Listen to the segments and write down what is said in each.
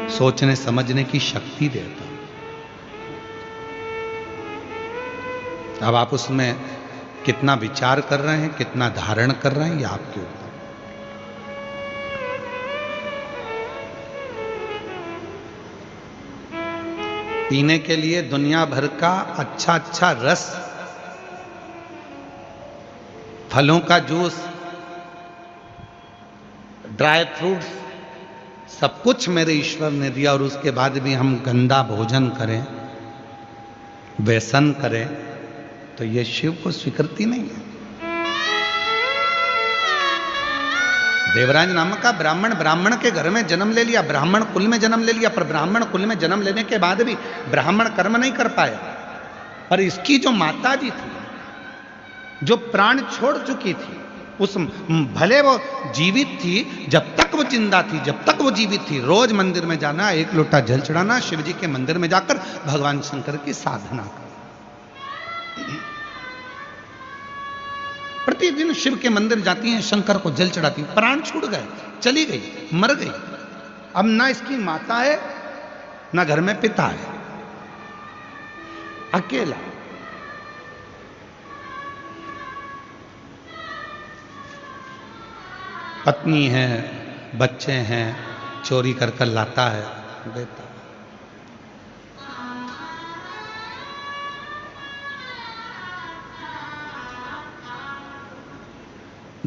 सोचने समझने की शक्ति देता हूं। अब आप उसमें कितना विचार कर रहे हैं, कितना धारण कर रहे हैं, ये आपके ऊपर। पीने के लिए दुनिया भर का अच्छा अच्छा रस, फलों का जूस, ड्राई फ्रूट्स, सब कुछ मेरे ईश्वर ने दिया, और उसके बाद भी हम गंदा भोजन करें, व्यसन करें, तो ये शिव को स्वीकृति नहीं है। देवराज नामक का ब्राह्मण के घर में जन्म ले लिया, ब्राह्मण कुल में जन्म ले लिया, पर ब्राह्मण कुल में जन्म लेने के बाद भी ब्राह्मण कर्म नहीं कर पाया। पर इसकी जो माता जी थी, जो प्राण छोड़ चुकी थी, उस भले वो जीवित थी, जब तक वो जिंदा थी, जब तक वो जीवित थी, रोज मंदिर में जाना, एक लोटा जल चढ़ाना, शिव जी के मंदिर में जाकर भगवान शंकर की साधना करना। प्रतिदिन शिव के मंदिर जाती हैं, शंकर को जल चढ़ाती हैं। प्राण छूट गए, चली गई, मर गई। अब ना इसकी माता है, ना घर में पिता है, अकेला। पत्नी है, बच्चे हैं, चोरी कर कर लाता है, देता।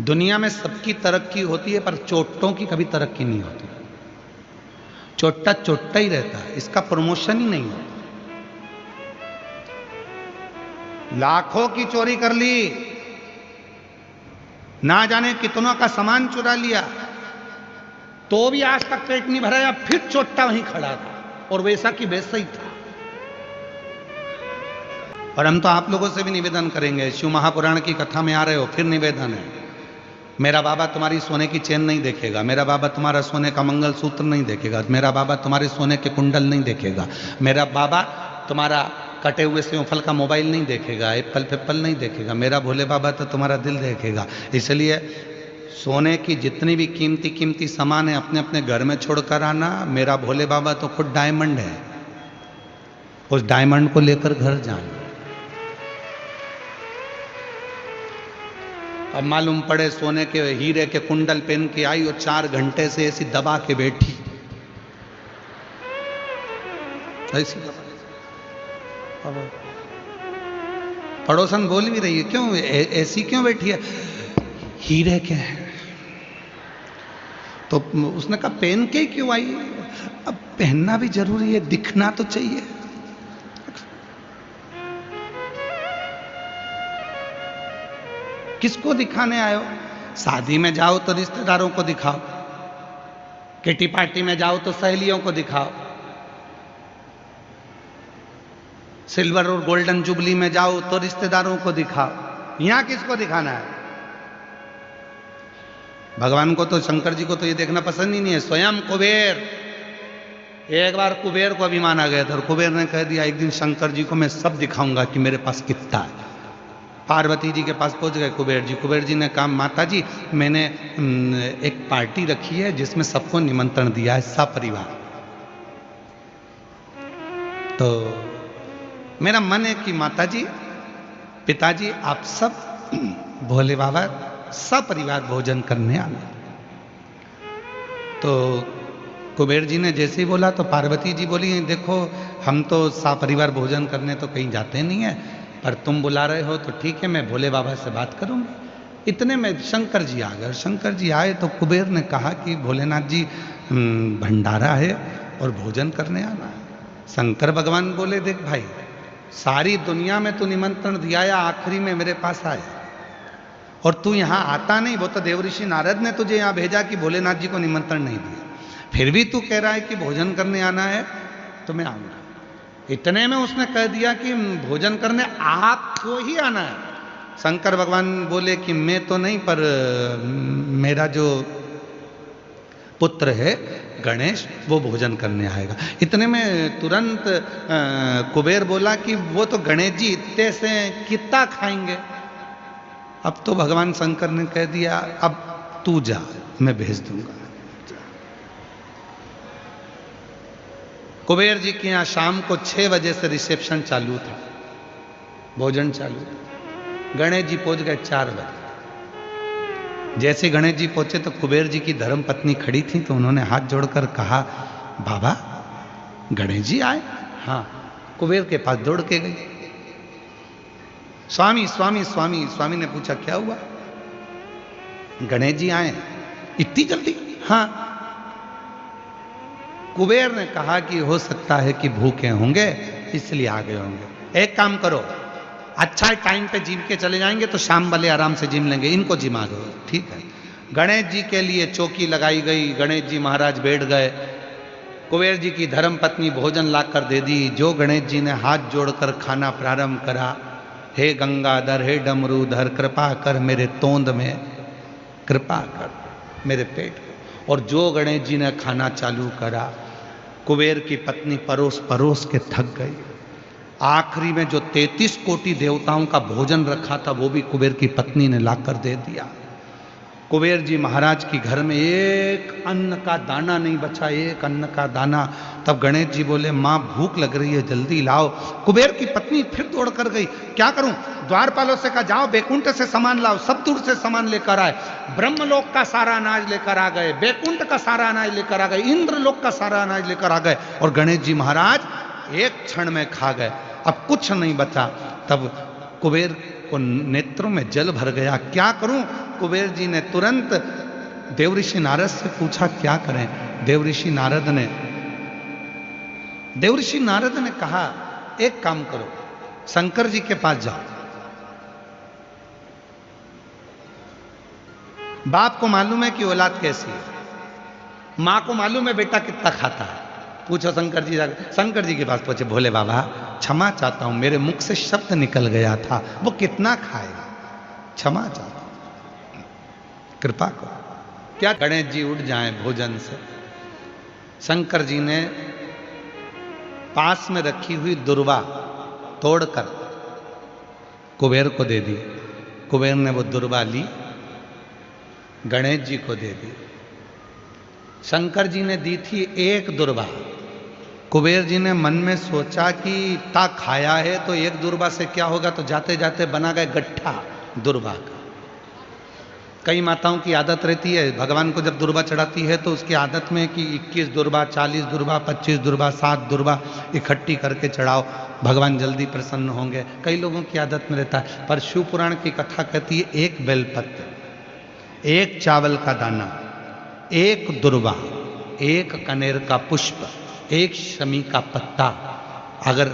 दुनिया में सबकी तरक्की होती है, पर चोटों की कभी तरक्की नहीं होती। चोट्टा चोट्टा ही रहता है, इसका प्रमोशन ही नहीं होता। लाखों की चोरी कर ली, ना जाने कितनों का सामान चुरा लिया, तो भी आज तक पेट नहीं भराया, फिर चोट्टा वहीं खड़ा था, और वैसा की वैसा ही था। और हम तो आप लोगों से भी निवेदन करेंगे, शिव महापुराण की कथा में आ रहे हो, फिर निवेदन है, मेरा बाबा तुम्हारी सोने की चेन नहीं देखेगा, मेरा बाबा तुम्हारा सोने का मंगलसूत्र नहीं देखेगा, मेरा बाबा तुम्हारे सोने के कुंडल नहीं देखेगा, मेरा बाबा तुम्हारा कटे हुए सेवफल का मोबाइल नहीं देखेगा, एप्पल पेप्पल नहीं देखेगा, मेरा भोले बाबा तो तुम्हारा दिल देखेगा। इसलिए सोने की जितनी भी कीमती कीमती सामान है, अपने अपने घर में छोड़कर आना। मेरा भोले बाबा तो खुद डायमंड है, उस डायमंड को लेकर घर जाना। अब मालूम पड़े सोने के हीरे के कुंडल पहन के आई और 4 घंटे से ऐसी दबा के बैठी, ऐसी पड़ोसन बोल भी रही है, क्यों ऐसी क्यों बैठी है? हीरे के हैं। तो उसने कहा पहन के क्यों आई? अब पहनना भी जरूरी है, दिखना तो चाहिए। किसको दिखाने आए हो? शादी में जाओ तो रिश्तेदारों को दिखाओ, किटी पार्टी में जाओ तो सहेलियों को दिखाओ, सिल्वर और गोल्डन जुबली में जाओ तो रिश्तेदारों को दिखाओ। यहां किसको दिखाना है? भगवान को तो, शंकर जी को तो ये देखना पसंद ही नहीं है। स्वयं कुबेर, एक बार कुबेर को अभिमान आ गया था और कुबेर ने कह दिया एक दिन शंकर जी को मैं सब दिखाऊंगा कि मेरे पास कितना है। पार्वती जी के पास पहुंच गए कुबेर जी। कुबेर जी ने कहा माता जी मैंने एक पार्टी रखी है जिसमें सबको निमंत्रण दिया है, सपरिवार। तो मेरा मन है कि माता जी, पिताजी, आप सब भोले बाबा सपरिवार भोजन करने आना। तो कुबेर जी ने जैसे ही बोला तो पार्वती जी बोली देखो हम तो सपरिवार भोजन करने तो कहीं जाते नहीं है, पर तुम बुला रहे हो तो ठीक है, मैं भोले बाबा से बात करूंगी। इतने में शंकर जी आ गए। शंकर जी आए तो कुबेर ने कहा कि भोलेनाथ जी भंडारा है और भोजन करने आना है। शंकर भगवान बोले देख भाई, सारी दुनिया में तू निमंत्रण दिया या आखिरी में मेरे पास आया, और तू यहाँ आता नहीं। वो तो देवऋषि नारद ने तुझे यहाँ भेजा कि भोलेनाथ जी को निमंत्रण नहीं दिया, फिर भी तू कह रहा है कि भोजन करने आना है तो मैं आऊंगा। इतने में उसने कह दिया कि भोजन करने आपको ही आना है। शंकर भगवान बोले कि मैं तो नहीं, पर मेरा जो पुत्र है गणेश वो भोजन करने आएगा। इतने में तुरंत कुबेर बोला कि वो तो गणेश जी इतने से कितना खाएंगे। अब तो भगवान शंकर ने कह दिया अब तू जा, मैं भेज दूंगा। कुबेर जी के यहाँ शाम को 6 बजे से रिसेप्शन चालू था, भोजन चालू था। गणेश जी पहुंच गए 4 बजे। जैसे गणेश जी पहुंचे तो कुबेर जी की धर्म पत्नी खड़ी थी, तो उन्होंने हाथ जोड़कर कहा, बाबा गणेश जी आए? हाँ। कुबेर के पास दौड़ के गई। स्वामी स्वामी स्वामी। स्वामी ने पूछा क्या हुआ? गणेश जी आए इतनी जल्दी? हाँ। कुबेर ने कहा कि हो सकता है कि भूखे होंगे इसलिए आ गए होंगे। एक काम करो, अच्छा टाइम पे जिम के चले जाएंगे तो शाम वाले आराम से जिम लेंगे, इनको जिमा दो। ठीक है। गणेश जी के लिए चौकी लगाई गई, गणेश जी महाराज बैठ गए। कुबेर जी की धर्म पत्नी भोजन लाकर दे दी। जो गणेश जी ने हाथ जोड़कर खाना प्रारंभ करा, हे गंगाधर, हे डमरूधर, कृपा कर मेरे तोंद में, कृपा कर मेरे पेट में। और जो गणेश जी ने खाना चालू करा, कुबेर की पत्नी परोस परोस के थक गई। आखिरी में जो 33 कोटि देवताओं का भोजन रखा था वो भी कुबेर की पत्नी ने लाकर दे दिया। कुबेर जी महाराज की घर में एक अन्न का दाना नहीं बचा, एक अन्न का दाना। तब गणेश जी बोले, माँ भूख लग रही है, जल्दी लाओ। कुबेर की पत्नी फिर दौड़ कर गई, क्या करूं? द्वारपालों से कहा, जाओ बैकुंठ से सामान लाओ। सब दूर से सामान लेकर आए। ब्रह्मलोक का सारा अनाज लेकर आ गए, बैकुंठ का सारा अनाज लेकर आ गए, इंद्रलोक का सारा अनाज लेकर आ गए। और गणेश जी महाराज एक क्षण में खा गए। अब कुछ नहीं बचा। तब कुबेर को नेत्रों में जल भर गया। क्या करूं? कुबेर जी ने तुरंत देवऋषि नारद से पूछा, क्या करें? देवऋषि नारद ने कहा, एक काम करो, शंकर जी के पास जाओ। बाप को मालूम है कि औलाद कैसी है, मां को मालूम है बेटा कितना खाता है। पूछो शंकर जी। शंकर जी के पास पहुंचे, भोले बाबा क्षमा चाहता हूं, मेरे मुख से शब्द निकल गया था, वो कितना खाएगा, क्षमा चाहता हूं, कृपा करो। क्या गणेश जी उठ जाएं भोजन से? शंकर जी ने पास में रखी हुई दुर्वा तोड़कर कुबेर को दे दी। कुबेर ने वो दुर्वा ली, गणेश जी को दे दी। शंकर जी ने दी थी एक दुर्वा। कुबेर जी ने मन में सोचा कि इतना खाया है तो एक दुर्वा से क्या होगा, तो जाते जाते बना गए गट्ठा दुर्वा का। कई माताओं की आदत रहती है, भगवान को जब दुर्वा चढ़ाती है तो उसकी आदत में कि 21 दुर्वा, 40 दुर्वा, 25 दुर्वा, 7 दुर्वा इकट्ठी करके चढ़ाओ, भगवान जल्दी प्रसन्न होंगे। कई लोगों की आदत में रहता है। पर शिव पुराण की कथा कहती है, एक बेलपत्र, एक चावल का दाना, एक दुर्वा, एक कनेर का पुष्प, एक शमी का पत्ता, अगर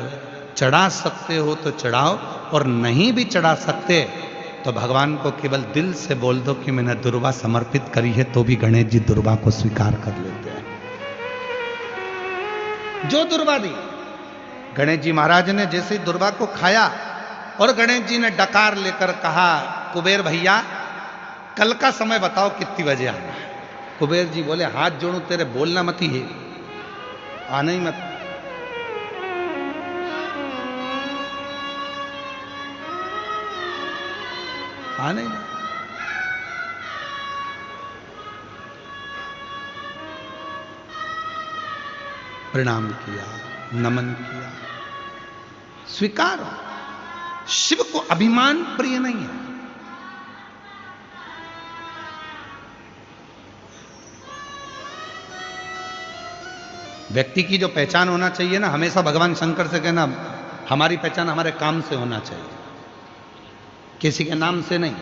चढ़ा सकते हो तो चढ़ाओ, और नहीं भी चढ़ा सकते तो भगवान को केवल दिल से बोल दो कि मैंने दुर्वा समर्पित करी है, तो भी गणेश जी दुर्वा को स्वीकार कर लेते हैं। जो दुर्वा दी, गणेश जी महाराज ने जैसे दुर्वा को खाया और गणेश जी ने डकार लेकर कहा, कुबेर भैया कल का समय बताओ कितनी बजे आना है। कुबेर जी बोले, हाथ जोड़ू तेरे, बोलना मत ही है, आना ही मत। आना ही मत। प्रणाम किया, नमन किया, स्वीकार हो। शिव को अभिमान प्रिय नहीं है। व्यक्ति की जो पहचान होना चाहिए ना, हमेशा भगवान शंकर से कहना, हमारी पहचान हमारे काम से होना चाहिए, किसी के नाम से नहीं।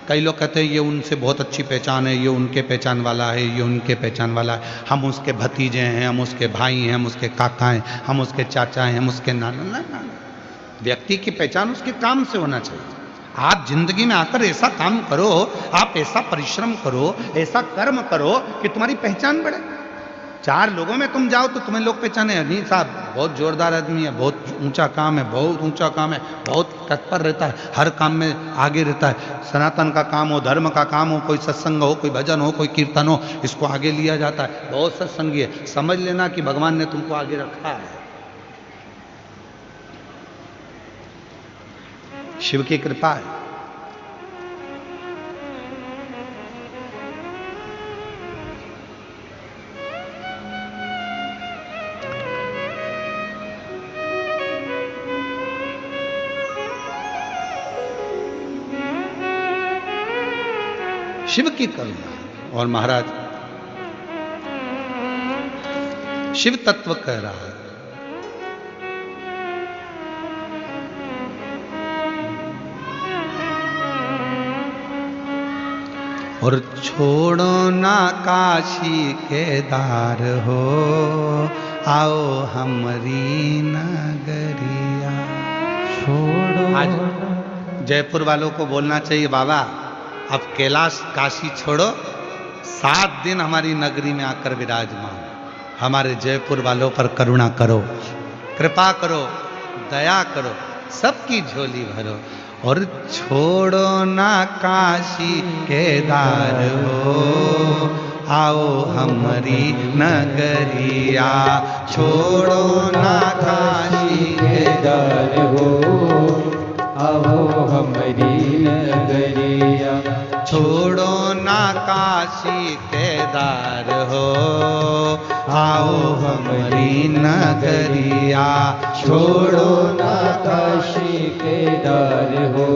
कई लोग कहते हैं ये उनसे बहुत अच्छी पहचान है, ये उनके पहचान वाला है, ये उनके पहचान वाला है, हम उसके भतीजे हैं, हम उसके भाई हैं, हम उसके काका हैं, हम उसके चाचा हैं, हम उसके नाना। ना, व्यक्ति की पहचान उसके काम से होना चाहिए। आप जिंदगी में आकर ऐसा काम करो, आप ऐसा परिश्रम करो, ऐसा कर्म करो कि तुम्हारी पहचान बढ़े। 4 लोगों में तुम जाओ तो तुम्हें लोग पहचाने, नहीं साहब बहुत जोरदार आदमी है, बहुत ऊंचा काम है, बहुत ऊंचा काम है, बहुत तत्पर रहता है, हर काम में आगे रहता है। सनातन का काम हो, धर्म का काम हो, कोई सत्संग हो, कोई भजन हो, कोई कीर्तन हो, इसको आगे लिया जाता है, बहुत सत्संगी है। समझ लेना कि भगवान ने तुमको आगे रखा है। शिव की कृपा है। शिव की करुणा। और महाराज शिव तत्व कह रहा है, और छोड़ो ना काशी केदार हो, आओ हमारी नगरिया। छोड़ो। आज जयपुर वालों को बोलना चाहिए, बाबा अब कैलाश काशी छोड़ो, 7 दिन हमारी नगरी में आकर विराजमान, हमारे जयपुर वालों पर करुणा करो, कृपा करो, दया करो, सबकी झोली भरो। और छोड़ो ना काशी केदार हो, आओ हमारी नगरिया। छोड़ो ना काशी केदार हो, आओ हमारी नगरिया। छोड़ो ना काशी केदार हो, आओ हमारी नगरिया। छोड़ो ना काशी केदार हो,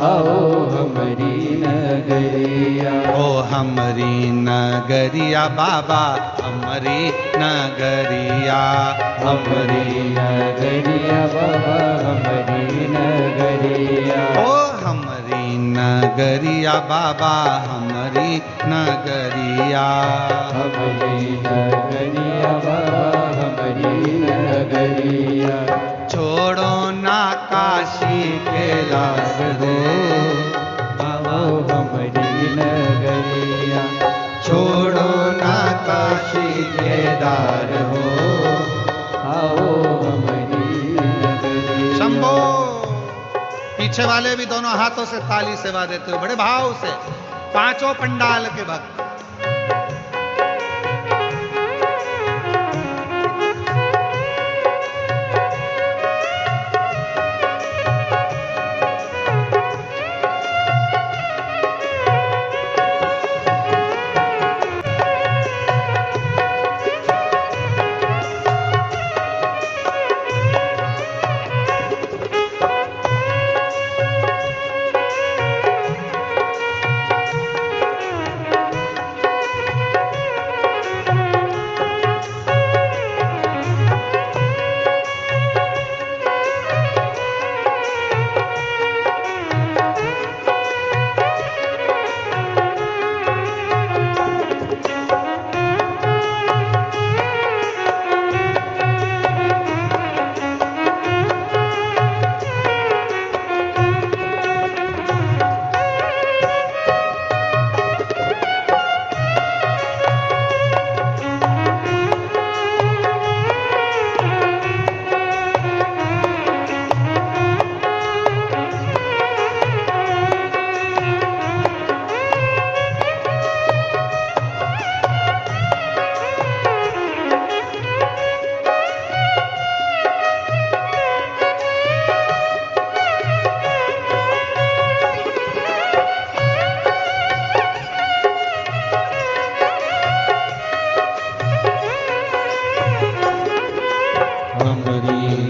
आओ हमारी नगरिया। ओ हमारी नगरिया बाबा, हमारी नगरिया, हमारी नगरिया बाबा, हमारी नगरिया। ओ हमारी नगरिया बाबा, हमारी नगरिया। हमारी नगरिया बाबा, हमारी नगरिया। छोड़ो ना काशी कैलाश हो, आओ हमारी नगरिया। छोड़ो ना काशी केदार हो, आओ हमारी नगरिया। शंभो। पीछे वाले भी दोनों हाथों से ताली सेवा देते हो, बड़े भाव से, 5 पंडाल के भक्त।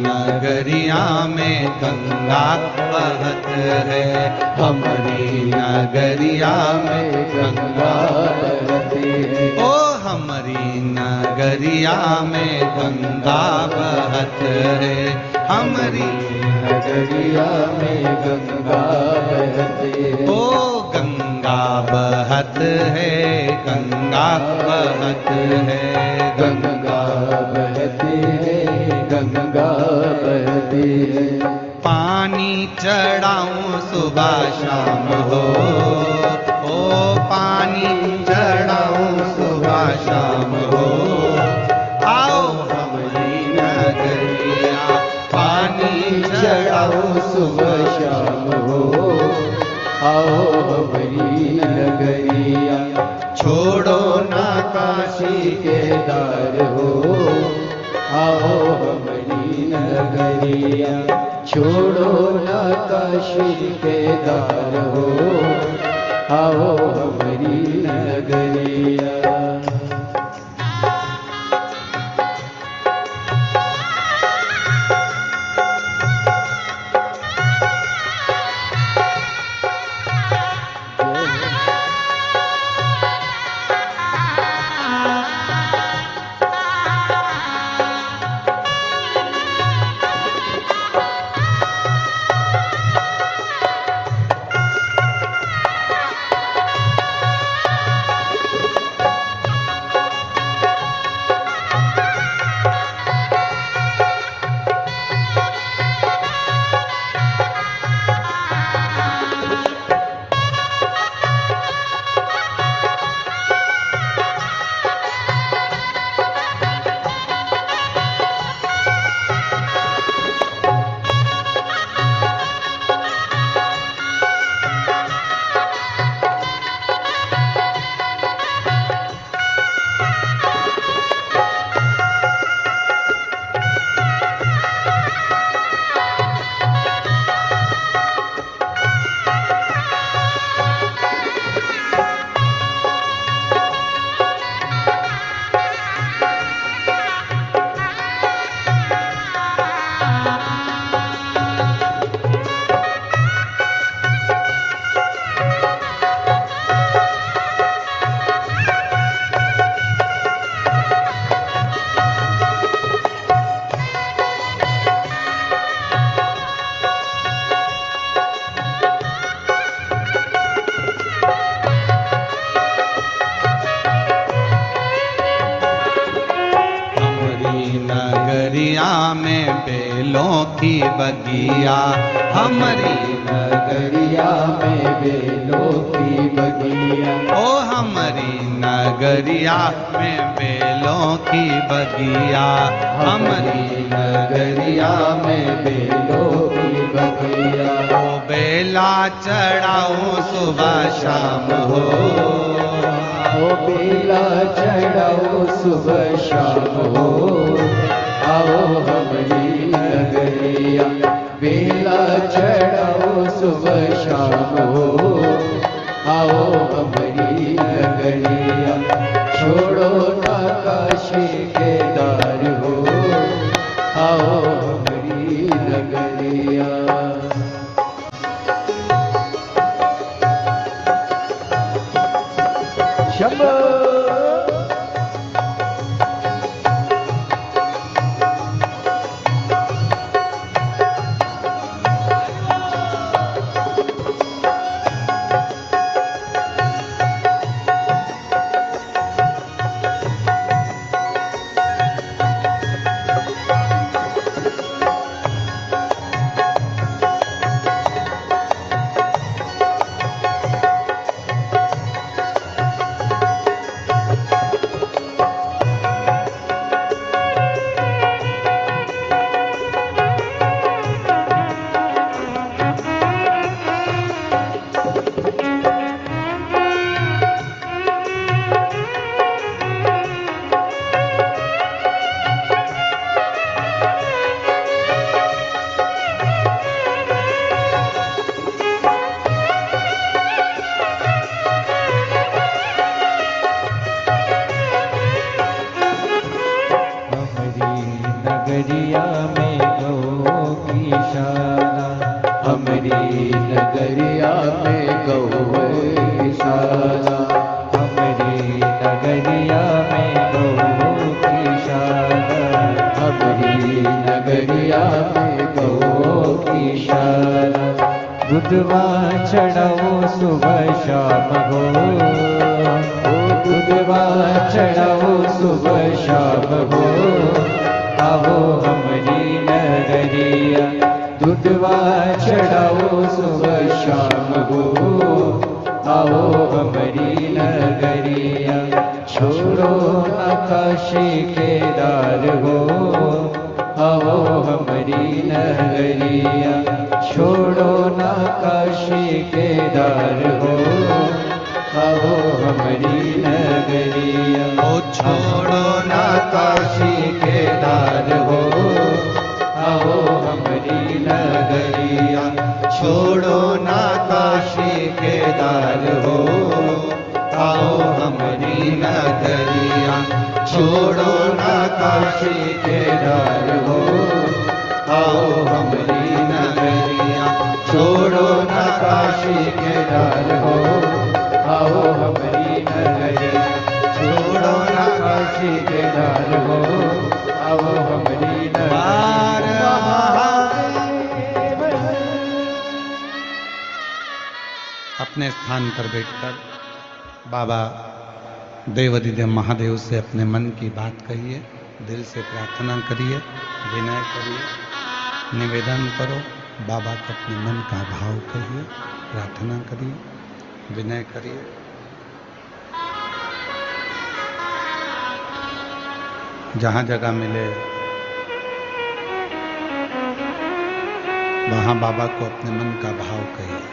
नगरिया में गंगा बहत है, हमारी नगरिया में गंगा बहती है। ओ हमारी नगरिया में गंगा बहत है, हमारी नगरिया में गंगा बहती है। ओ गंगा बहत है, गंगा बहत है, गंगा बहती है, गंगा बहती है। पानी चढ़ाऊं सुबह शाम हो, ओ पानी चढ़ाऊं सुबह शाम हो, आओ हमारी नगरिया। पानी चढ़ाऊं सुबह शाम हो, आओ हमारी नगरिया। छोड़ो ना काशी केदार हो, आओ हमारी नगरिया। छोड़ो ना काशी केदार हो, आओ हमारी नगरिया। नगरिया में बेलों की बगिया, हमारी नगरिया में बेलों की बगिया, ओ हमारी नगरिया में बेलों की बगिया, हमारी नगरिया में बेलों की बगिया। ओ बेला चढ़ाओ सुबह शाम हो, ओ बेला चढ़ाओ सुबह शाम हो, आओ हमारी नगरिया। बेला चढ़ाओ सुबह शाम हो, आओ हमारी नगरिया। छोड़ो ना काशी केदार हो, आओ हमारी नगरिया। शंभो नगरिया में गौ की शाला, हमारी नगरिया में गौ की शाला, हमारी नगरिया में गौ की शाला, हमारी नगरिया में गौ की शाला। दूधवा चढ़ाओ सुबह शाम हो, दूधवा चढ़ाओ सुबह शाम हो, आओ हमारी नगरिया। दूधवा चढ़ाओ सुबह शाम हो, आओ हमारी नगरिया। छोड़ो ना काशी केदार हो, आओ हमारी नगरिया। छोड़ो ना काशी केदार हो, आओ हमारी नगरिया। ओ छोड़ो ना काशी केदार हो, आओ हमारी नगरिया। छोड़ो ना काशी केदार हो, आओ हमारी नगरिया। छोड़ो ना काशी केदार हो, आओ हमारी नगरिया। छोड़ो ना काशी केदार हो, आओ हमारी नगरिया। छोड़ो ना काशी केदार हो, आओ हमारी नगरिया। अपने स्थान पर बैठकर बाबा देवाधिदेव महादेव से अपने मन की बात कहिए, दिल से प्रार्थना करिए, विनय करिए, निवेदन करो। बाबा को अपने मन का भाव कहिए, प्रार्थना करिए, विनय करिए। जहाँ जगह मिले वहाँ बाबा को अपने मन का भाव कहिए।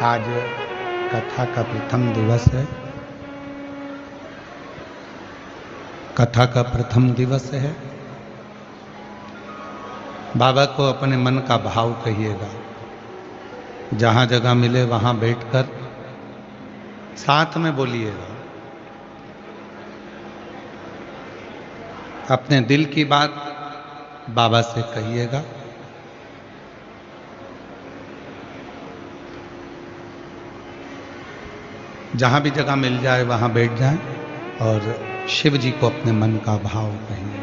आज कथा का प्रथम दिवस है। कथा का प्रथम दिवस है। बाबा को अपने मन का भाव कहिएगा। जहाँ जगह मिले वहाँ बैठकर साथ में बोलिएगा। अपने दिल की बात बाबा से कहिएगा। जहाँ भी जगह मिल जाए वहाँ बैठ जाएं और शिव जी को अपने मन का भाव कहिएगा।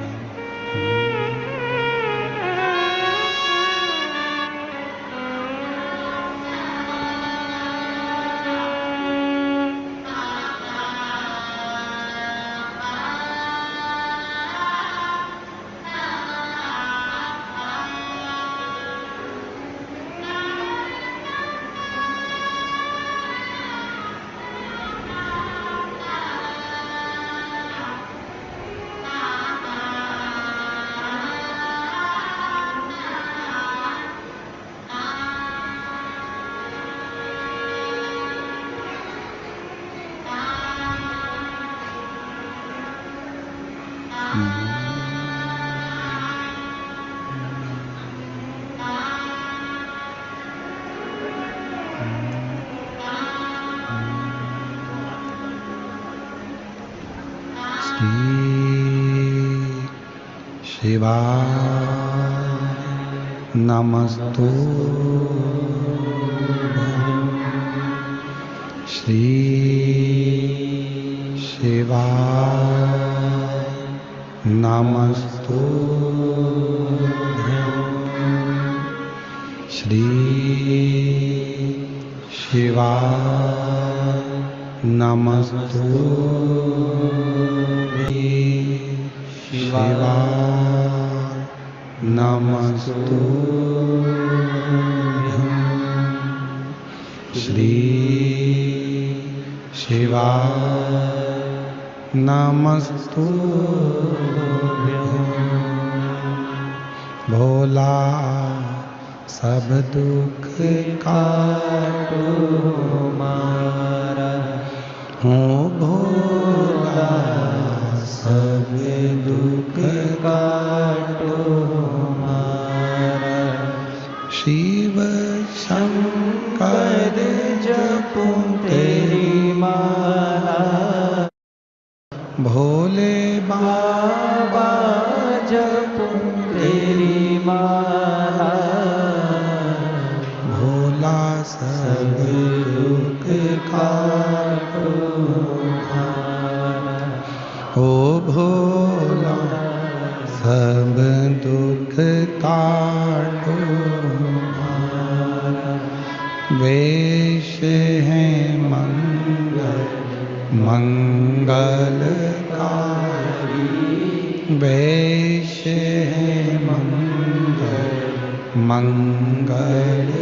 शिवाय नमस्तु श्री शिवाय नमस्तु श्री शिवाय नमस्तु शिवाय नमस्तु श्री शिवाय नमस्तु भोला सब दुख काटो मारा हो भोला सब दुख काटो मारा शिव शंकर जपो तेरी माला भोले बाबा जपो तेरी माला भोला सब दुख काटो मारा ओ भोला सब दुख काटो मारा वेश है मंगलकारी वेश है मंगलकारी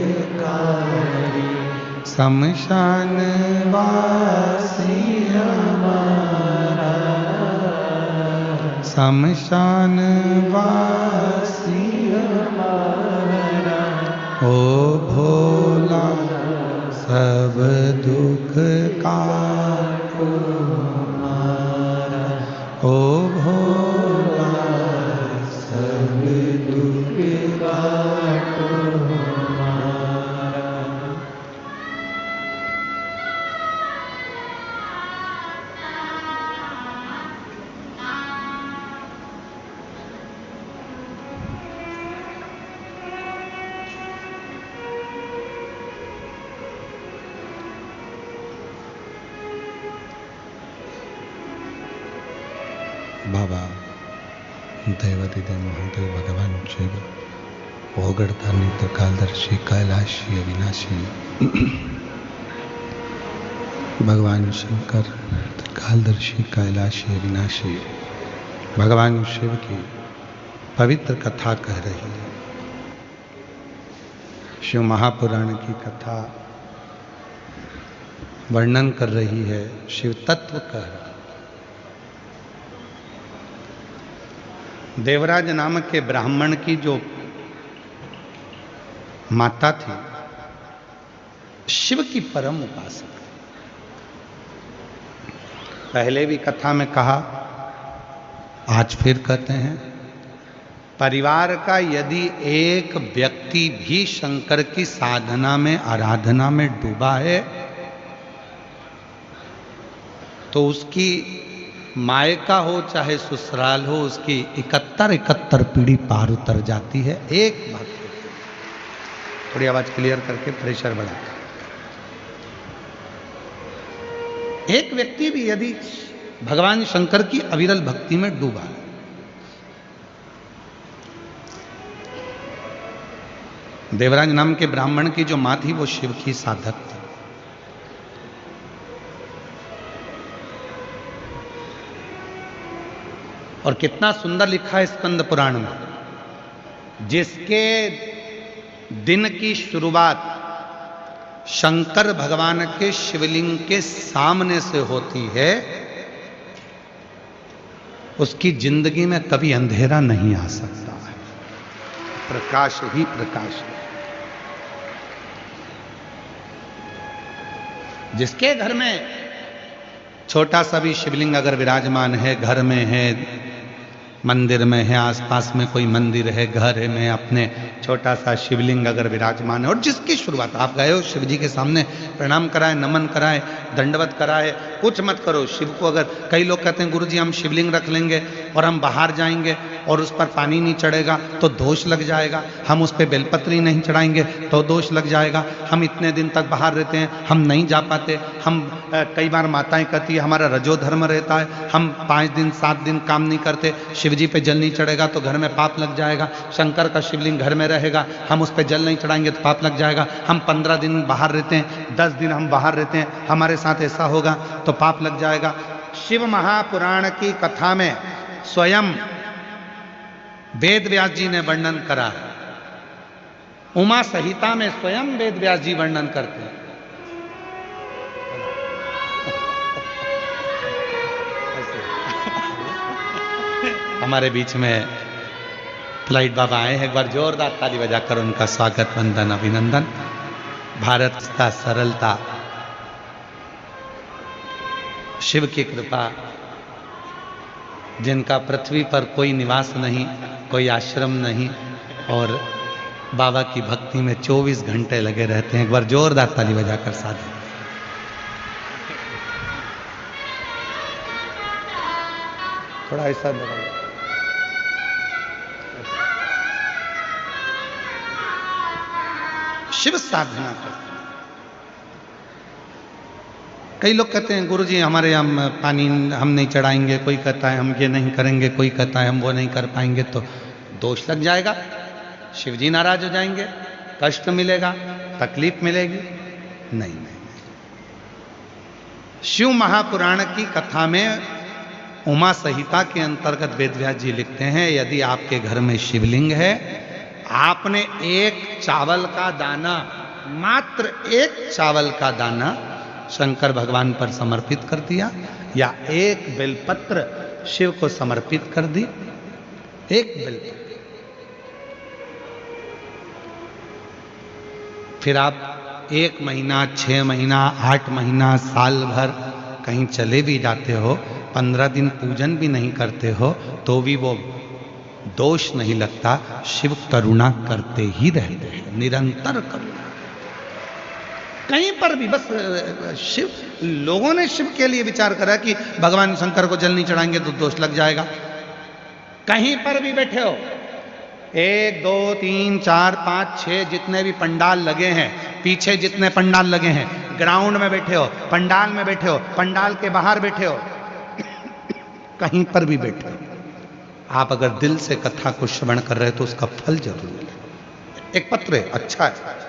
शमशान वासी हमारा शमशान वासी हमारा ओ भोला सब दुख काटो मारा ओ भोला सब दुख काटो मारा। बाबा दैवतिदेव महादेव भगवान शिव ओगड़तानी त्रिकालदर्शी कैलाशी अविनाशी भगवान शंकर त्रिकालदर्शी कैलाशी अविनाशी भगवान शिव की पवित्र कथा कह रही है। शिव महापुराण की कथा वर्णन कर रही है, शिव तत्व कह रहा है। देवराज नामक के ब्राह्मण की जो माता थी शिव की परम उपासक। पहले भी कथा में कहा, आज फिर कहते हैं, परिवार का यदि एक व्यक्ति भी शंकर की साधना में आराधना में डूबा है तो उसकी मायका हो चाहे ससुराल हो, उसकी 71 पीढ़ी पार उतर जाती है। एक भक्त, थोड़ी आवाज क्लियर करके प्रेशर बढ़ाता। एक व्यक्ति भी यदि भगवान शंकर की अविरल भक्ति में डूबा है, देवराज नाम के ब्राह्मण की जो मां थी वो शिव की साधक थी। और कितना सुंदर लिखा है स्कंद पुराण में, जिसके दिन की शुरुआत शंकर भगवान के शिवलिंग के सामने से होती है, उसकी जिंदगी में कभी अंधेरा नहीं आ सकता है, प्रकाश ही प्रकाश है। जिसके घर में छोटा सा भी शिवलिंग अगर विराजमान है, घर में है, मंदिर में है, आसपास में कोई मंदिर है, घर है में अपने छोटा सा शिवलिंग अगर विराजमान है, और जिसकी शुरुआत आप गए हो शिव जी के सामने प्रणाम कराए, नमन कराए, दंडवत कराए, कुछ मत करो शिव को। अगर कई लोग कहते हैं गुरु जी हम शिवलिंग रख लेंगे और हम बाहर जाएंगे और उस पर पानी नहीं चढ़ेगा तो दोष लग जाएगा, हम उस पर बेलपत्री नहीं चढ़ाएंगे तो दोष लग जाएगा, हम इतने दिन तक बाहर रहते हैं, हम नहीं जा पाते, हम कई बार माताएं कहती है हमारा रजो धर्म रहता है, हम 5 दिन 7 दिन काम नहीं करते, शिव जी पे जल नहीं चढ़ेगा तो घर में पाप लग जाएगा, शंकर का शिवलिंग घर में रहेगा, हम उस पर जल नहीं चढ़ाएंगे तो पाप लग जाएगा, हम 15 दिन बाहर रहते हैं, 10 दिन हम बाहर रहते हैं, हमारे साथ ऐसा होगा तो पाप लग जाएगा। शिव महापुराण की कथा में स्वयं वेद व्यास जी ने वर्णन करा, उमा संहिता में स्वयं वेद व्यास जी वर्णन करते हैं। हमारे बीच में फ्लाइट बाबा आए हैं, एक बार जोरदार ताली बजाकर उनका स्वागत, वंदन, अभिनंदन। भारत का सरलता, शिव की कृपा, जिनका पृथ्वी पर कोई निवास नहीं, कोई आश्रम नहीं और बाबा की भक्ति में 24 घंटे लगे रहते हैं, एक बार जोरदार ताली बजाकर साथ। थोड़ा ऐसा दबाओ। शिव साधना करते। कई लोग कहते हैं गुरुजी हमारे यहाँ पानी हम नहीं चढ़ाएंगे, कोई कहता है हम ये नहीं करेंगे, कोई कहता है हम वो नहीं कर पाएंगे तो दोष लग जाएगा, शिव जी नाराज हो जाएंगे, कष्ट मिलेगा, तकलीफ मिलेगी। नहीं नहीं, शिव महापुराण की कथा में उमा संहिता के अंतर्गत वेदव्यास जी लिखते हैं यदि आपके घर में शिवलिंग है, आपने एक चावल का दाना, मात्र एक चावल का दाना शंकर भगवान पर समर्पित कर दिया या एक बेलपत्र शिव को समर्पित कर दी, एक बेलपत्र, फिर आप 1 महीना, 6 महीना, 8 महीना, साल भर कहीं चले भी जाते हो, 15 दिन पूजन भी नहीं करते हो तो भी वो दोष नहीं लगता। शिव करुणा करते ही रहते हैं, निरंतर करुणा। कहीं पर भी बस शिव, लोगों ने शिव के लिए विचार करा कि भगवान शंकर को जल नहीं चढ़ाएंगे तो दोष लग जाएगा। कहीं पर भी बैठे हो, 1 2 3 4 5 6 जितने भी पंडाल लगे हैं, पीछे जितने पंडाल लगे हैं, ग्राउंड में बैठे हो, पंडाल में बैठे हो, पंडाल के बाहर बैठे हो, कहीं पर भी बैठे हो, आप अगर दिल से कथा को श्रवण कर रहे हो तो उसका फल जरूर मिले। एक पत्र है, अच्छा है।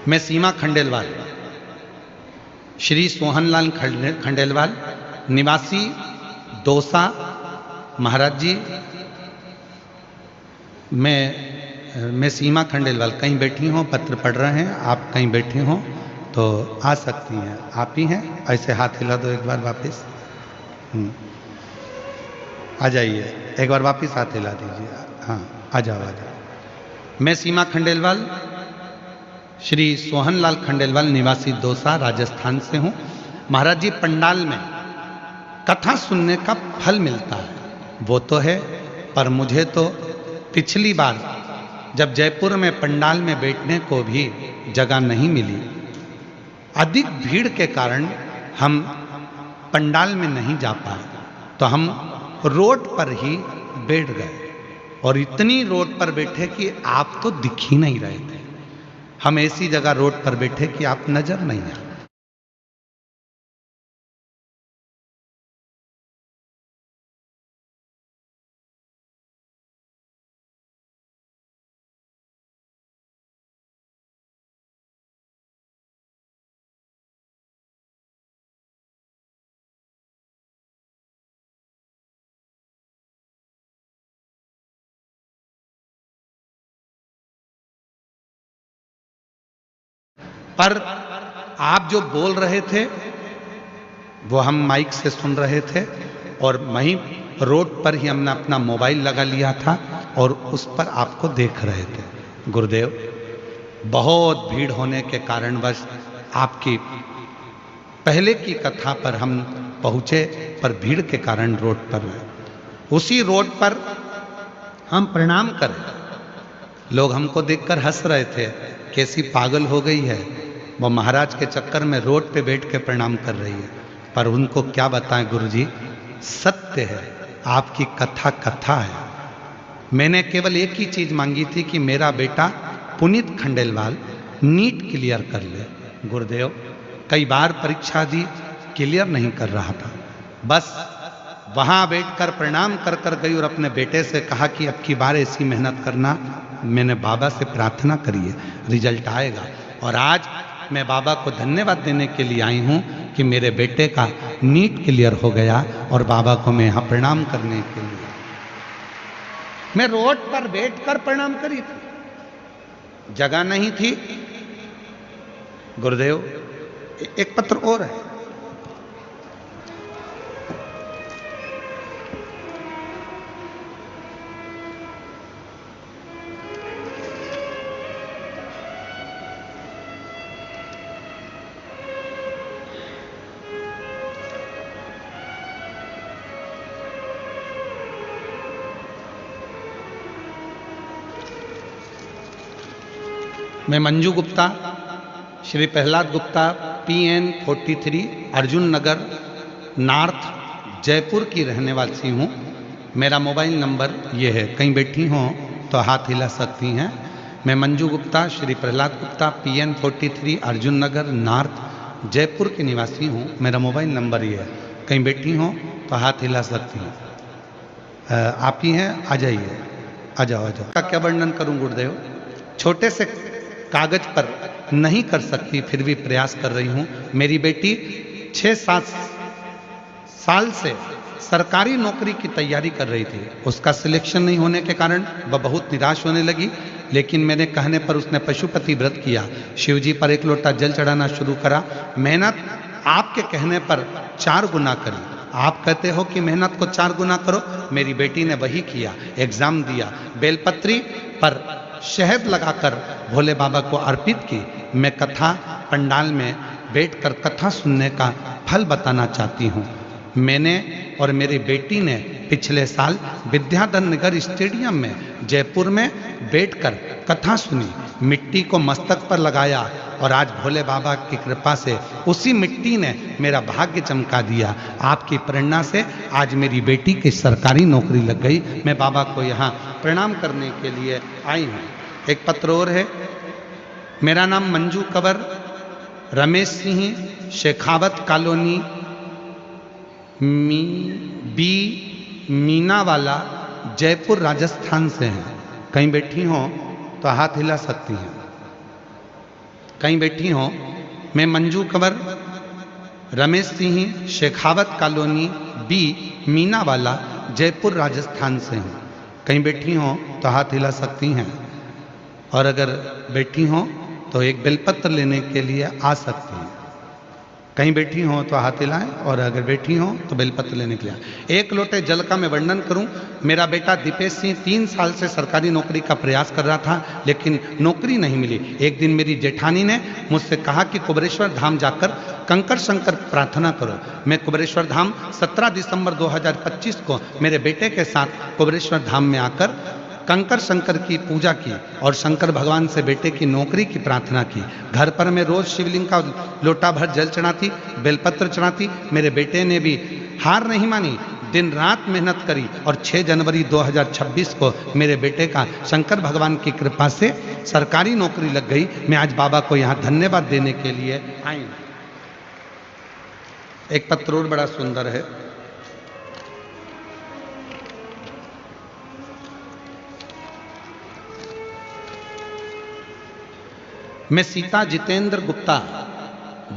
मैं सीमा खंडेलवाल, श्री सोहनलाल खंडेलवाल, निवासी दौसा, महाराज जी, मैं सीमा खंडेलवाल कहीं बैठी हूँ, पत्र पढ़ रहे हैं, आप कहीं बैठे हो तो आ सकती हैं, आप ही हैं, ऐसे हाथ हिला दो एक बार वापस, आ जाइए, एक बार वापस हाथ हिला दीजिए, हाँ आ जाओ आ जाओ। मैं सीमा खंडेलवाल, श्री सोहनलाल खंडेलवाल, निवासी दौसा, राजस्थान से हूँ। महाराज जी, पंडाल में कथा सुनने का फल मिलता है वो तो है, पर मुझे तो पिछली बार जब जयपुर में पंडाल में बैठने को भी जगह नहीं मिली, अधिक भीड़ के कारण हम पंडाल में नहीं जा पाए, तो हम रोड पर ही बैठ गए और इतनी रोड पर बैठे कि आप तो दिख ही नहीं रहे थे। हम ऐसी जगह रोड पर बैठे कि आप नजर नहीं आए। पर आप जो बोल रहे थे वो हम माइक से सुन रहे थे और वहीं रोड पर ही हमने अपना मोबाइल लगा लिया था और उस पर आपको देख रहे थे। गुरुदेव, बहुत भीड़ होने के कारणवश आपकी पहले की कथा पर हम पहुंचे, पर भीड़ के कारण रोड पर उसी रोड पर हम प्रणाम करें। लोग हमको देखकर हंस रहे थे, कैसी पागल हो गई है, वो महाराज के चक्कर में रोड पे बैठ के प्रणाम कर रही है। पर उनको क्या बताएं गुरुजी, सत्य है, आपकी कथा कथा है। मैंने केवल एक ही चीज मांगी थी कि मेरा बेटा पुनीत खंडेलवाल नीट क्लियर कर ले। गुरुदेव कई बार परीक्षा दी, क्लियर नहीं कर रहा था। बस वहां बैठकर प्रणाम कर कर गई और अपने बेटे से कहा कि अब की बार ऐसी मेहनत करना। मैंने बाबा से प्रार्थना करी है, रिजल्ट आएगा। और आज मैं बाबा को धन्यवाद देने के लिए आई हूं कि मेरे बेटे का नीट क्लियर हो गया और बाबा को मैं यहां प्रणाम करने के लिए, मैं रोड पर बैठकर प्रणाम करी थी, जगह नहीं थी। गुरुदेव एक पत्र और है, मैं मंजू गुप्ता, श्री प्रहलाद गुप्ता, PN 43, अर्जुन नगर नॉर्थ, जयपुर की रहने वाली हूँ। मेरा मोबाइल नंबर ये है, कहीं बैठी हों तो हाथ हिला सकती हैं। मैं मंजू गुप्ता, श्री प्रहलाद गुप्ता, PN 43, अर्जुन नगर नॉर्थ, जयपुर की निवासी हूँ। मेरा मोबाइल नंबर ये है, कहीं बैठी हों तो हाथ हिला सकती हैं। आप ही हैं, आ जाइए, आ जाओ आ जाओ। का क्या वर्णन करूँ गुरुदेव, छोटे से कागज पर नहीं कर सकती, फिर भी प्रयास कर रही हूं। मेरी बेटी 6-7 साल से सरकारी नौकरी की तैयारी कर रही थी, उसका सिलेक्शन नहीं होने के कारण वह बहुत निराश होने लगी। लेकिन मेरे कहने पर उसने पशुपति व्रत किया, शिवजी पर 1 लोटा जल चढ़ाना शुरू करा। मेहनत आपके कहने पर 4 गुना करी। आप कहते हो कि मेहनत को 4 गुना करो, मेरी बेटी ने वही किया। एग्जाम दिया, बेलपत्री पर शहद लगाकर भोले बाबा को अर्पित की। मैं कथा पंडाल में बैठकर कथा सुनने का फल बताना चाहती हूँ। मैंने और मेरी बेटी ने पिछले साल विद्याधर नगर स्टेडियम में जयपुर में बैठकर कथा सुनी, मिट्टी को मस्तक पर लगाया और आज भोले बाबा की कृपा से उसी मिट्टी ने मेरा भाग्य चमका दिया। आपकी प्रेरणा से आज मेरी बेटी की सरकारी नौकरी लग गई। मैं बाबा को यहाँ प्रणाम करने के लिए आई हूँ। एक पत्र और है, मेरा नाम मंजू कंवर, रमेश सिंह, शेखावत कॉलोनी, बी मीनावाला, जयपुर राजस्थान से हैं। कहीं बैठी हो तो हाथ हिला सकती हैं, कहीं बैठी हो। मैं मंजू कंवर, रमेश सिंह, शेखावत कॉलोनी, बी मीनावाला, जयपुर राजस्थान से हूँ। कहीं बैठी हो तो हाथ हिला सकती हैं, और अगर बैठी हो तो एक बेलपत्र लेने के लिए आ सकती हैं। कहीं बैठी हो तो हाथ हिलाएं, और अगर बैठी हो तो बेलपत्र लेने के लिए। 1 लोटे जल का मैं वर्णन करूं। मेरा बेटा दीपेश सिंह 3 साल से सरकारी नौकरी का प्रयास कर रहा था, लेकिन नौकरी नहीं मिली। एक दिन मेरी जेठानी ने मुझसे कहा कि कुबेरेश्वर धाम जाकर कंकर शंकर प्रार्थना करो। मैं कुबेरेश्वर धाम 17 दिसंबर 2025 को मेरे बेटे के साथ कुबेरेश्वर धाम में आकर कंकर शंकर की पूजा की और शंकर भगवान से बेटे की नौकरी की प्रार्थना की। घर पर मैं रोज शिवलिंग का लोटा भर जल चढ़ाती, बेलपत्र चढ़ाती। मेरे बेटे ने भी हार नहीं मानी, दिन रात मेहनत करी और 6 जनवरी 2026 को मेरे बेटे का शंकर भगवान की कृपा से सरकारी नौकरी लग गई। मैं आज बाबा को यहाँ धन्यवाद देने के लिए आई हूँ। एक पत्र और बड़ा सुंदर है, मैं सीता जितेंद्र गुप्ता,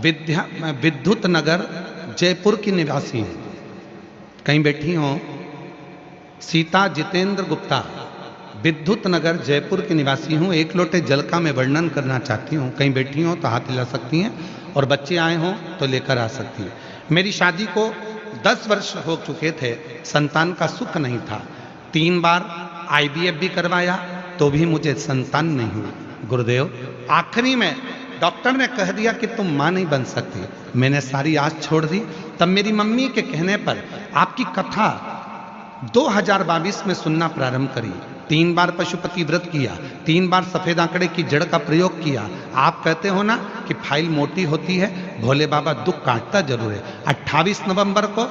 विद्युत नगर, जयपुर की निवासी हूँ। कहीं बैठी हो। सीता जितेंद्र गुप्ता, विद्युत नगर, जयपुर की निवासी हूँ। 1 लोटे जल का मैं वर्णन करना चाहती हूँ। कहीं बैठी हो तो हाथ हिला सकती हैं, और बच्चे आए हों तो लेकर आ सकती हैं। मेरी शादी को 10 वर्ष हो चुके थे, संतान का सुख नहीं था। 3 बार IVF भी करवाया तो भी मुझे संतान नहीं हुई। गुरुदेव आखिरी में डॉक्टर ने कह दिया कि तुम मां नहीं बन सकती। मैंने सारी आस छोड़ दी। तब मेरी मम्मी के कहने पर आपकी कथा 2022 में सुनना प्रारंभ करी। 3 बार पशुपति व्रत किया, 3 बार सफेद आंकड़े की जड़ का प्रयोग किया। आप कहते हो ना कि फाइल मोटी होती है, भोले बाबा दुख काटता जरूर है। 28 नवंबर को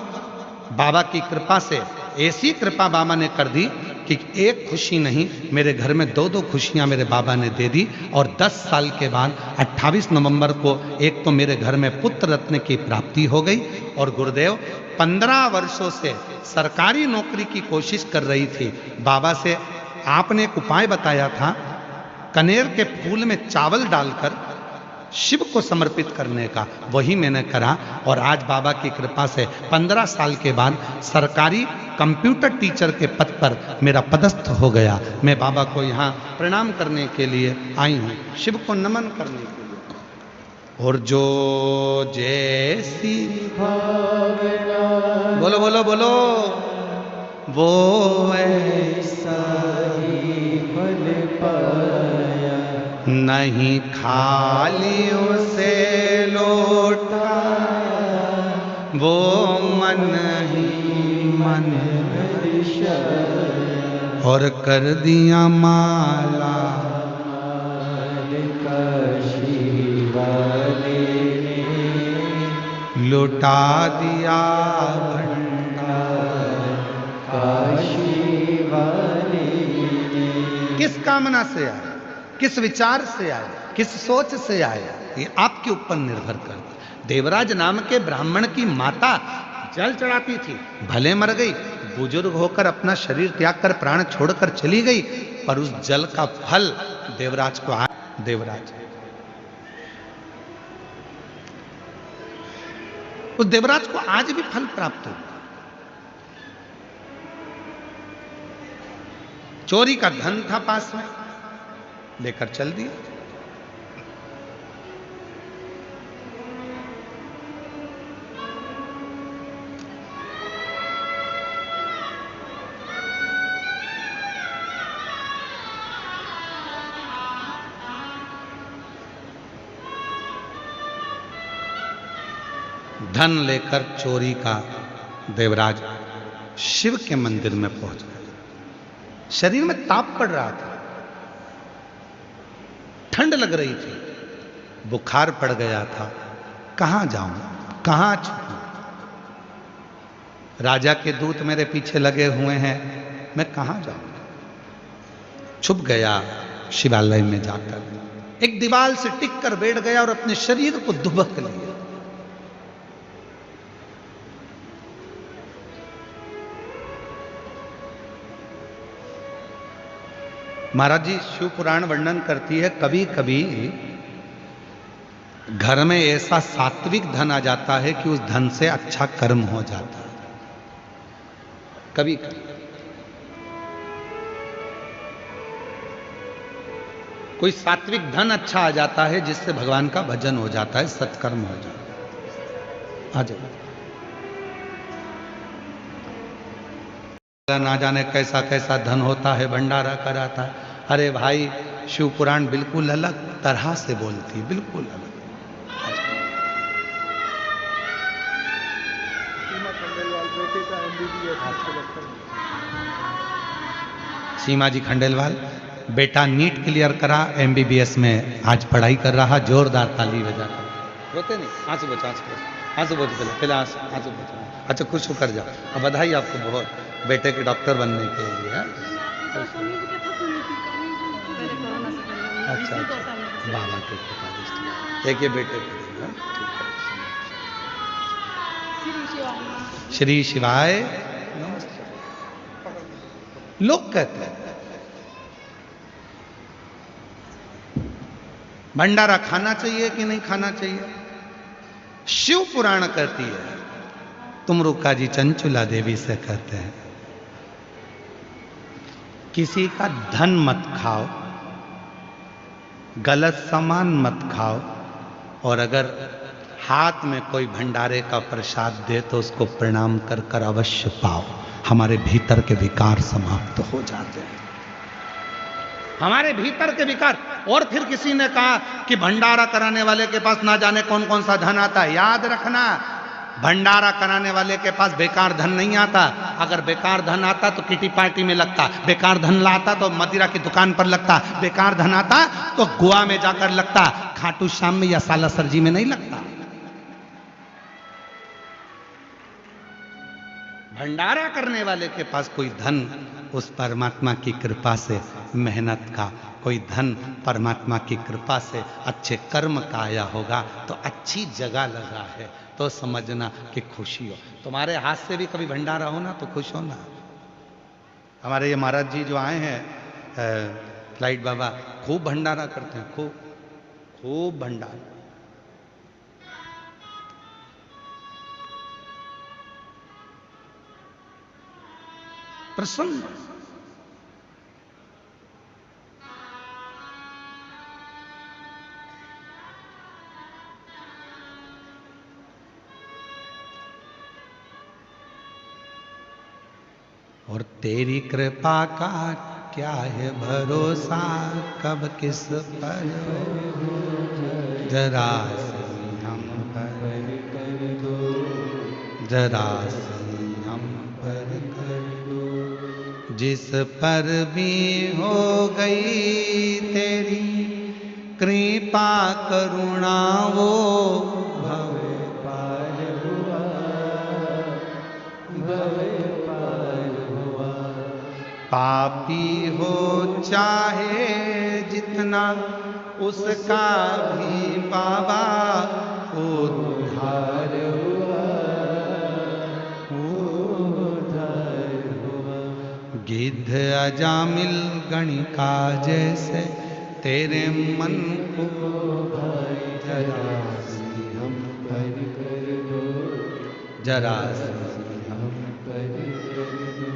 बाबा की कृपा से ऐसी कृपा बाबा ने कर दी कि एक खुशी नहीं, मेरे घर में 2-2 खुशियां मेरे बाबा ने दे दी। और 10 साल के बाद 28 नवंबर को एक तो मेरे घर में पुत्र रत्न की प्राप्ति हो गई। और गुरुदेव 15 वर्षों से सरकारी नौकरी की कोशिश कर रही थी। बाबा से आपने एक उपाय बताया था, कनेर के फूल में चावल डालकर शिव को समर्पित करने का, वही मैंने करा। और आज बाबा की कृपा से 15 साल के बाद सरकारी कंप्यूटर टीचर के पद पर मेरा पदस्थ हो गया। मैं बाबा को यहाँ प्रणाम करने के लिए आई हूँ, शिव को नमन करने के लिए। और जो जैसी भावना बोलो बोलो बोलो वो ऐसा ही फल पाया, नहीं खाली उसे लौटा, वो मन ही मन और कर दिया माला लुटा दिया भंडार काशी वाले ने। किस कामना से आए, किस विचार से आए, किस सोच से आए, ये आपके ऊपर निर्भर करता। देवराज नाम के ब्राह्मण की माता जल चढ़ाती थी, भले मर गई, बुजुर्ग होकर अपना शरीर त्याग कर प्राण छोड़कर चली गई, पर उस जल का फल देवराज को उस देवराज को आज भी फल प्राप्त हो। चोरी का धन था पास में, लेकर चल दिया। धन लेकर चोरी का देवराज शिव के मंदिर में पहुंच गया। शरीर में ताप पड़ रहा था, ठंड लग रही थी, बुखार पड़ गया था। कहां जाऊं, कहां छूटूं? राजा के दूत मेरे पीछे लगे हुए हैं, मैं कहां जाऊं? छुप गया शिवालय में जाकर, एक दीवार से टिक कर बैठ गया और अपने शरीर को दुबक लिया। महाराज जी शिव पुराण वर्णन करती है, कभी कभी घर में ऐसा सात्विक धन आ जाता है कि उस धन से अच्छा कर्म हो जाता है। कभी कभी कोई सात्विक धन अच्छा आ जाता है जिससे भगवान का भजन हो जाता है, सत्कर्म हो जाता है। आ जाओ। ना जाने कैसा कैसा धन होता है, भंडारा कराता है। अरे भाई शिव पुराण बिल्कुल अलग तरह से बोलती है, बिल्कुल अलग। सीमा जी खंडेलवाल बेटा नीट क्लियर करा, MBBS में आज पढ़ाई कर रहा, जोरदार ताली बजाकर। रोते नहीं, आंसू बचा, आंसू बचा, पहले आंसू बचा। अच्छा खुश होकर जाओ, अब बधाई आपको बहुत, बेटे के डॉक्टर बनने के लिए। अच्छा बाबा के कृपा, एक ये बेटे के, श्री शिवाय नमस्ते। लोग कहते हैं भंडारा खाना चाहिए कि नहीं खाना चाहिए। शिव पुराण कहती है, तुम रुका जी चंचुला देवी से कहते हैं, किसी का धन मत खाओ, गलत सामान मत खाओ, और अगर हाथ में कोई भंडारे का प्रसाद दे तो उसको प्रणाम कर कर अवश्य पाओ। हमारे भीतर के विकार समाप्त हो जाते हैं। हमारे भीतर के विकार। और फिर किसी ने कहा कि भंडारा कराने वाले के पास ना जाने कौन कौन सा धन आता है। याद रखना, भंडारा कराने वाले के पास बेकार धन नहीं आता। अगर बेकार धन आता तो किटी पार्टी में लगता, बेकार धन लाता तो मदिरा की दुकान पर लगता, बेकार धन आता तो गोवा में जाकर लगता, खाटू श्याम में या सालासर जी में नहीं लगता। भंडारा करने वाले के पास कोई धन उस परमात्मा की कृपा से, मेहनत का कोई धन परमात्मा की कृपा से, अच्छे कर्म का आया होगा तो अच्छी जगह लगा है तो समझना कि खुशी हो। तुम्हारे हाथ से भी कभी भंडारा हो ना तो खुश हो ना। हमारे ये महाराज जी जो आए हैं फ्लाइट बाबा, खूब भंडारा करते हैं, खूब खूब भंडारा। प्रसन्न। और तेरी कृपा का क्या है भरोसा, कब किस पर हो, जरा सी हम पर कर दो, जरा सी हम पर कर दो। जिस पर भी हो गई तेरी कृपा करुणा वो भव पार हुआ, भव पार हुआ। पापी हो चाहे जितना उसका भी बाबा उद्धार हुआ, उद्धार हुआ। गिद्ध अजामिल गणिका जैसे तेरे मन को भाई जरा सी हम पर कर दो, जरा सी हम पर कर दो।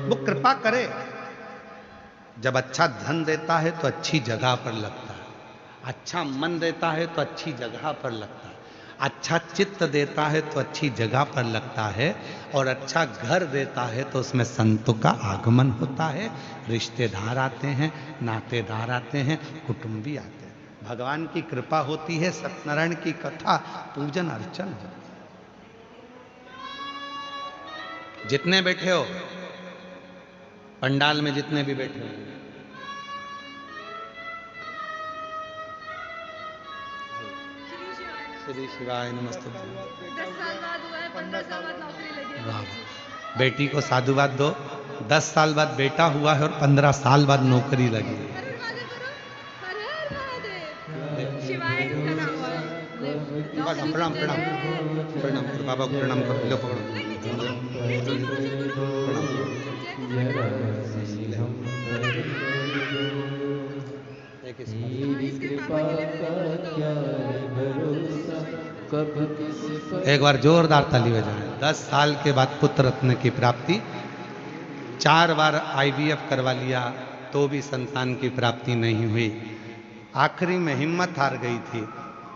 वो कृपा करे। जब अच्छा धन देता है तो अच्छी जगह पर लगता है, अच्छा मन देता है तो अच्छी जगह पर लगता है, अच्छा चित्त देता है तो अच्छी जगह पर लगता है, और अच्छा घर देता है तो उसमें संतों का आगमन होता है, रिश्तेदार आते हैं, नातेदार आते हैं, कुटुंबी आते हैं। भगवान की कृपा होती है, सत्यनारायण की कथा पूजन अर्चन होता है। जितने बैठे हो पंडाल में, जितने भी बैठे हो, श्री शिवाय नमस्ते। 10 साल बाद हुआ है, 15 साल बाद नौकरी लगी। वाह, बेटी को साधुवाद दो। 10 साल बाद बेटा हुआ है और 15 साल बाद नौकरी लगी है। हर हर महादेव करो, हर हर महादेव। शिवाय इसका नाम हुआ है। नौकरी प्रणाम तो प्रणाम जय। प्रणाम करो, बाबा को प्रणाम करो, लो पकड़ो। नहीं, नीचे नीचे पूजा करो। एक इसके पापा के लिए एक बार जोरदार ताली बजाएं। 10 साल के बाद पुत्र रत्न की प्राप्ति। 4 बार IVF करवा लिया तो भी संतान की प्राप्ति नहीं हुई। आखिरी में हिम्मत हार गई थी,